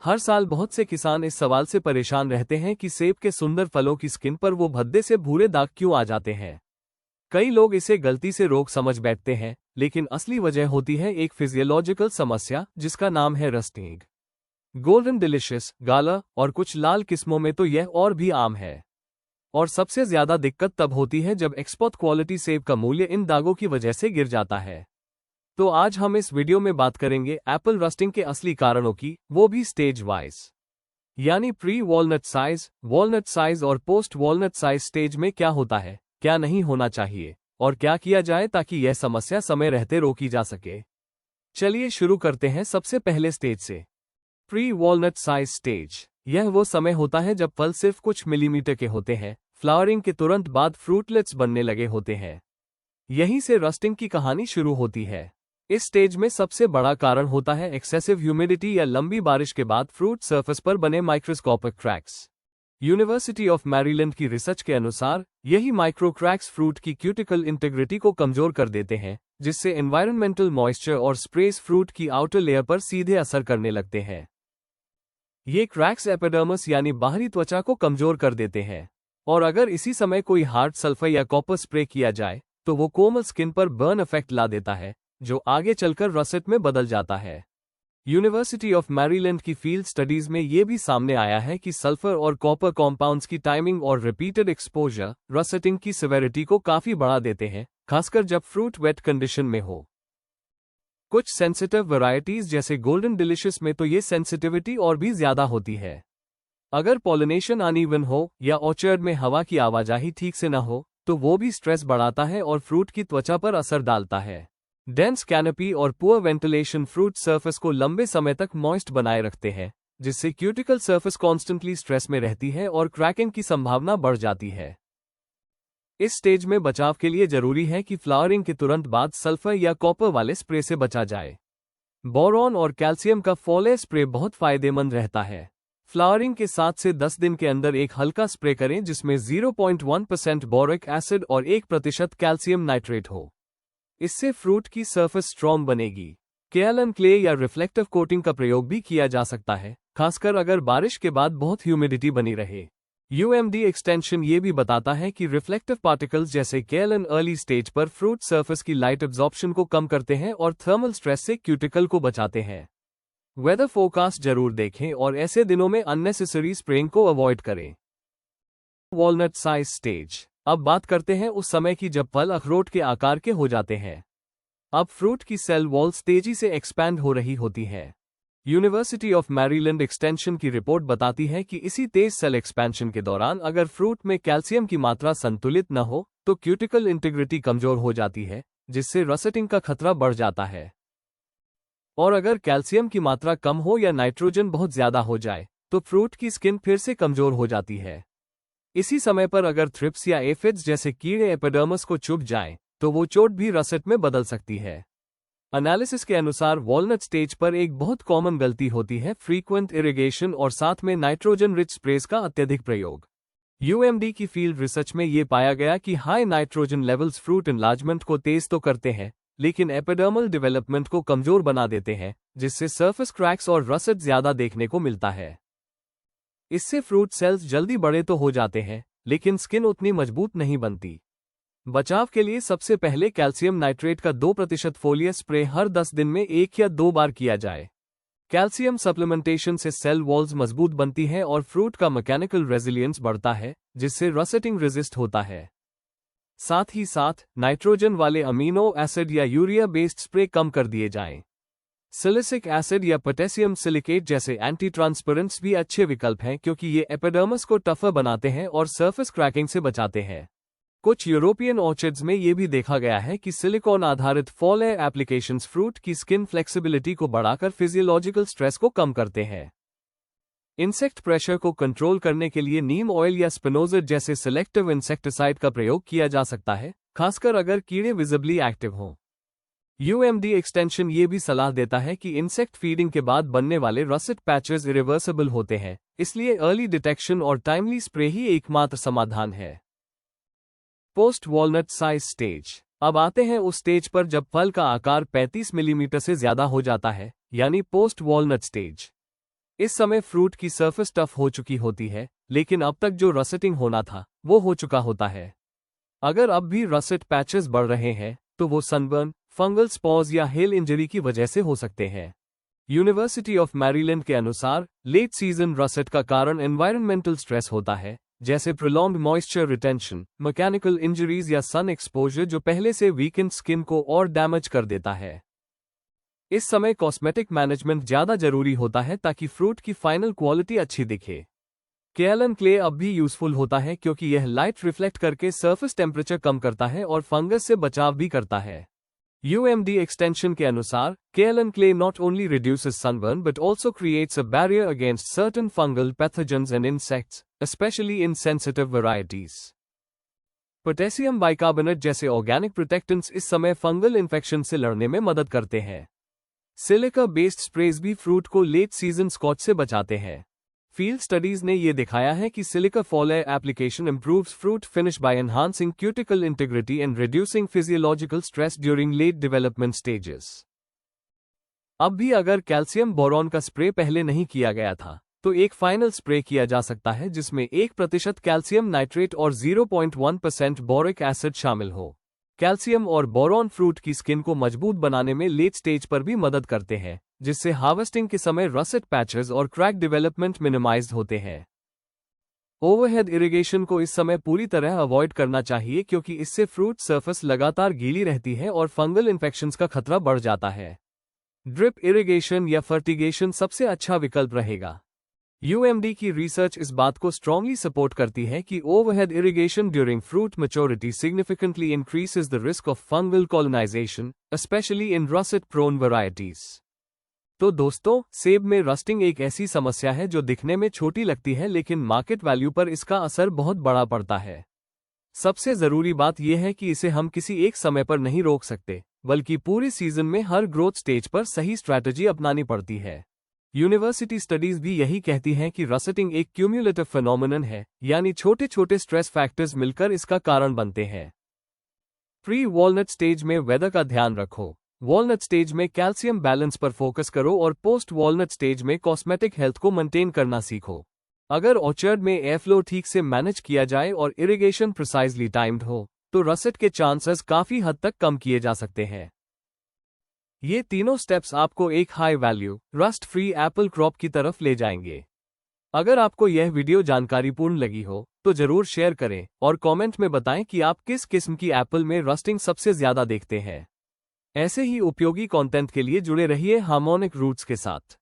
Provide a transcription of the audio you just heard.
हर साल बहुत से किसान इस सवाल से परेशान रहते हैं कि सेब के सुंदर फलों की स्किन पर वो भद्दे से भूरे दाग क्यों आ जाते हैं। कई लोग इसे गलती से रोग समझ बैठते हैं, लेकिन असली वजह होती है एक फिजियोलॉजिकल समस्या जिसका नाम है रस्टिंग। गोल्डन डिलिशियस, गाला और कुछ लाल किस्मों में तो यह और भी आम है। और सबसे ज्यादा दिक्कत तब होती है जब एक्सपोर्ट क्वालिटी सेब का मूल्य इन दागों की वजह से गिर जाता है। तो आज हम इस वीडियो में बात करेंगे एप्पल रस्टिंग के असली कारणों की, वो भी स्टेज वाइज, यानी प्री वॉलनट साइज और पोस्ट वॉलनट साइज स्टेज में क्या होता है, क्या नहीं होना चाहिए और क्या किया जाए ताकि यह समस्या समय रहते रोकी जा सके। चलिए शुरू करते हैं सबसे पहले स्टेज से। प्री वॉलनट साइज स्टेज, यह वो समय होता है जब फल सिर्फ कुछ मिलीमीटर के होते हैं, फ्लावरिंग के तुरंत बाद फ्रूटलेट्स बनने लगे होते हैं। यहीं से रस्टिंग की कहानी शुरू होती है। इस स्टेज में सबसे बड़ा कारण होता है एक्सेसिव ह्यूमिडिटी या लंबी बारिश के बाद फ्रूट सरफेस पर बने microscopic cracks. University of Maryland की रिसर्च के अनुसार यही माइक्रो क्रैक्स फ्रूट की क्यूटिकल इंटीग्रिटी को कमजोर कर देते हैं, जिससे एनवायरमेंटल मॉइस्चर और स्प्रेस फ्रूट की आउटर लेयर पर सीधे असर करने लगते हैं। ये क्रैक्स एपिडर्मिस यानी बाहरी त्वचा को कमजोर कर देते हैं, और अगर इसी समय कोई हार्ड सल्फर या कॉपर स्प्रे किया जाए तो वो कोमल स्किन पर बर्न इफेक्ट ला देता है, जो आगे चलकर रसेट में बदल जाता है। यूनिवर्सिटी ऑफ मैरीलैंड की फील्ड स्टडीज में ये भी सामने आया है कि सल्फर और कॉपर कॉम्पाउंड्स की टाइमिंग और रिपीटेड एक्सपोजर रसेटिंग की सिवेरिटी को काफी बढ़ा देते हैं, खासकर जब फ्रूट वेट कंडीशन में हो। कुछ सेंसिटिव वैरायटीज जैसे गोल्डन डिलिशियस में तो ये सेंसिटिविटी और भी ज्यादा होती है। अगर पॉलिनेशन अनइवन हो या ऑर्चर्ड में हवा की आवाजाही ठीक से न हो तो वो भी स्ट्रेस बढ़ाता है और फ्रूट की त्वचा पर असर डालता है। डेंस कैनोपी और पुअर वेंटिलेशन फ्रूट सरफेस को लंबे समय तक मॉइस्ट बनाए रखते हैं, जिससे क्यूटिकल सरफेस कॉन्स्टेंटली स्ट्रेस में रहती है और क्रैकिंग की संभावना बढ़ जाती है। इस स्टेज में बचाव के लिए जरूरी है कि फ्लावरिंग के तुरंत बाद सल्फर या कॉपर वाले स्प्रे से बचा जाए। बोरॉन और कैल्शियम का फॉले स्प्रे बहुत फायदेमंद रहता है। फ्लावरिंग के 7 से 10 दिन के अंदर एक हल्का स्प्रे करें जिसमें 0.1% बोरिक एसिड और 1% कैल्शियम नाइट्रेट हो। इससे फ्रूट की सरफेस स्ट्रॉन्ग बनेगी। केएलएन क्ले या रिफ्लेक्टिव कोटिंग का प्रयोग भी किया जा सकता है, खासकर अगर बारिश के बाद बहुत ह्यूमिडिटी बनी रहे। यूएमडी एक्सटेंशन ये भी बताता है कि रिफ्लेक्टिव पार्टिकल्स जैसे केएलएन अर्ली स्टेज पर फ्रूट सरफेस की लाइट एब्जॉर्प्शन को कम करते हैं और थर्मल स्ट्रेस से क्यूटिकल को बचाते हैं। वेदर फोरकास्ट जरूर देखें और ऐसे दिनों में अननेसेसरी स्प्रेइंग को अवॉइड करें। वॉलनट साइज स्टेज, अब बात करते हैं उस समय की जब फल अखरोट के आकार के हो जाते हैं। अब फ्रूट की सेल वॉल्स तेजी से एक्सपैंड हो रही होती है। यूनिवर्सिटी ऑफ मैरीलैंड एक्सटेंशन की रिपोर्ट बताती है कि इसी तेज सेल एक्सपेंशन के दौरान अगर फ्रूट में कैल्शियम की मात्रा संतुलित न हो तो क्यूटिकल इंटीग्रिटी कमजोर हो जाती है, जिससे रसेटिंग का खतरा बढ़ जाता है। और अगर कैल्शियम की मात्रा कम हो या नाइट्रोजन बहुत ज्यादा हो जाए तो फ्रूट की स्किन फिर से कमजोर हो जाती है। इसी समय पर अगर थ्रिप्स या एफिड्स जैसे कीड़े एपिडर्मिस को चुभ जाएं, तो वो चोट भी रसेट में बदल सकती है। एनालिसिस के अनुसार वॉलनट स्टेज पर एक बहुत कॉमन गलती होती है फ्रीक्वेंट इरिगेशन और साथ में नाइट्रोजन रिच स्प्रेस का अत्यधिक प्रयोग। यूएमडी की फील्ड रिसर्च में ये पाया गया कि high nitrogen levels fruit enlargement को तेज तो करते हैं, लेकिन एपिडर्मल डेवलपमेंट को कमजोर बना देते हैं, जिससे सरफेस क्रैक्स और रसेट ज्यादा देखने को मिलता है। इससे फ्रूट सेल्स जल्दी बड़े तो हो जाते हैं, लेकिन स्किन उतनी मजबूत नहीं बनती। बचाव के लिए सबसे पहले कैल्शियम नाइट्रेट का 2% फोलियर स्प्रे हर 10 दिन में 1 या 2 बार किया जाए। कैल्शियम सप्लीमेंटेशन से सेल वॉल्स मजबूत बनती हैं और फ्रूट का मैकेनिकल रेजिलियंस बढ़ता है, जिससे रसेटिंग रेजिस्ट होता है। साथ ही साथ नाइट्रोजन वाले अमीनो एसिड या यूरिया बेस्ड स्प्रे कम कर दिए जाएं। सिलिसिक एसिड या पोटेशियम सिलिकेट जैसे एंटी ट्रांसपेरेंट्स भी अच्छे विकल्प हैं, क्योंकि ये एपिडर्मिस को टफर बनाते हैं और सरफेस क्रैकिंग से बचाते हैं। कुछ यूरोपियन ऑर्चिड्स में ये भी देखा गया है कि सिलिकॉन आधारित फॉलेयर एप्लीकेशंस फ्रूट की स्किन फ्लेक्सिबिलिटी को बढ़ाकर फिजियोलॉजिकल स्ट्रेस को कम करते हैं। इंसेक्ट प्रेशर को कंट्रोल करने के लिए नीम ऑयल या स्पिनोज़िड जैसे सिलेक्टिव इंसेक्टिसाइड का प्रयोग किया जा सकता है, खासकर अगर कीड़े विजिबली एक्टिव हों। यूएमडी एक्सटेंशन ये भी सलाह देता है कि इंसेक्ट फीडिंग के बाद बनने वाले रसेट पैचेस इरिवर्सिबल होते हैं, इसलिए अर्ली डिटेक्शन और टाइमली स्प्रे ही एकमात्र समाधान है। पोस्ट वॉलनट साइज स्टेज, अब आते हैं उस स्टेज पर जब फल का आकार 35 मिलीमीटर से ज्यादा हो जाता है, यानी पोस्ट वॉलनट स्टेज। इस समय फ्रूट की सरफेस टफ हो चुकी होती है, लेकिन अब तक जो रसेटिंग होना था वो हो चुका होता है। अगर अब भी रसेट पैचेस बढ़ रहे हैं तो वो सनबर्न, फंगल स्पॉर्स या हेल इंजरी की वजह से हो सकते हैं। यूनिवर्सिटी ऑफ मैरीलैंड के अनुसार लेट सीजन रसेट का कारण एनवायरमेंटल स्ट्रेस होता है, जैसे prolonged moisture retention, mechanical injuries या सन एक्सपोजर जो पहले से वीकेंड स्किन को और डैमेज कर देता है। इस समय कॉस्मेटिक मैनेजमेंट ज्यादा जरूरी होता है ताकि फ्रूट की फाइनल क्वालिटी अच्छी दिखे। केएलएन क्ले अब भी यूजफुल होता है क्योंकि यह लाइट रिफ्लेक्ट करके सरफेस टेम्परेचर कम करता है और फंगस से बचाव भी करता है। UMD एक्सटेंशन के अनुसार kaolin clay not only reduces sunburn but also creates a barrier against certain fungal pathogens and insects, specially in sensitive varieties. Potassium bicarbonate जैसे ऑर्गेनिक प्रोटेक्टेंट्स इस समय फंगल इन्फेक्शन से लड़ने में मदद करते हैं। सिलिका बेस्ड स्प्रेज भी फ्रूट को लेट सीजन स्कॉच से बचाते हैं। फील्ड स्टडीज ने यह दिखाया है कि silica foliar application improves fruit finish by enhancing cuticle integrity and reducing physiological stress during late development stages. अब भी अगर कैल्शियम बोरॉन का स्प्रे पहले नहीं किया गया था तो एक फाइनल स्प्रे किया जा सकता है जिसमें 1% कैल्शियम नाइट्रेट और 0.1% बोरिक एसिड शामिल हो। कैल्शियम और बोरॉन फ्रूट की स्किन को मजबूत बनाने में लेट स्टेज पर भी मदद करते हैं, जिससे हार्वेस्टिंग के समय रसेट पैचेस और क्रैक डेवलपमेंट मिनिमाइज्ड होते हैं। ओवरहेड इरिगेशन को इस समय पूरी तरह अवॉइड करना चाहिए क्योंकि इससे फ्रूट सरफेस लगातार गीली रहती है और फंगल इन्फेक्शंस का खतरा बढ़ जाता है। ड्रिप इरिगेशन या फर्टिगेशन सबसे अच्छा विकल्प रहेगा। UMD की रिसर्च इस बात को स्ट्रांगली सपोर्ट करती है कि overhead irrigation during fruit maturity significantly increases the risk of fungal colonization, specially in russet prone varieties. तो दोस्तों, सेब में रस्टिंग एक ऐसी समस्या है जो दिखने में छोटी लगती है लेकिन मार्केट वैल्यू पर इसका असर बहुत बड़ा पड़ता है। सबसे जरूरी बात यह है कि इसे हम किसी एक समय पर नहीं रोक सकते, बल्कि पूरे सीजन में हर ग्रोथ स्टेज पर सही स्ट्रैटेजी अपनानी पड़ती है। यूनिवर्सिटी स्टडीज भी यही कहती हैं कि रसेटिंग एक क्यूम्युलेटिव फिनोमिनन है, यानी छोटे छोटे स्ट्रेस फैक्टर्स मिलकर इसका कारण बनते हैं। प्री वॉलनट स्टेज में वेदर का ध्यान रखो। वॉलनट स्टेज में कैल्शियम बैलेंस पर फोकस करो और पोस्ट वॉलनट स्टेज में कॉस्मेटिक हेल्थ को मेंटेन करना सीखो। अगर ऑर्चर्ड में एयर फ्लो ठीक से मैनेज किया जाए और इरिगेशन प्रिसाइजली टाइम्ड हो तो रसेट के चांसेस काफी हद तक कम किए जा सकते हैं। ये तीनों स्टेप्स आपको एक high value, rust free Apple crop की तरफ ले जाएंगे। अगर आपको यह वीडियो जानकारीपूर्ण लगी हो तो जरूर शेयर करें और कमेंट में बताएं कि आप किस किस्म की एप्पल में रस्टिंग सबसे ज्यादा देखते हैं। ऐसे ही उपयोगी कंटेंट के लिए जुड़े रहिए हार्मोनिक रूट्स के साथ।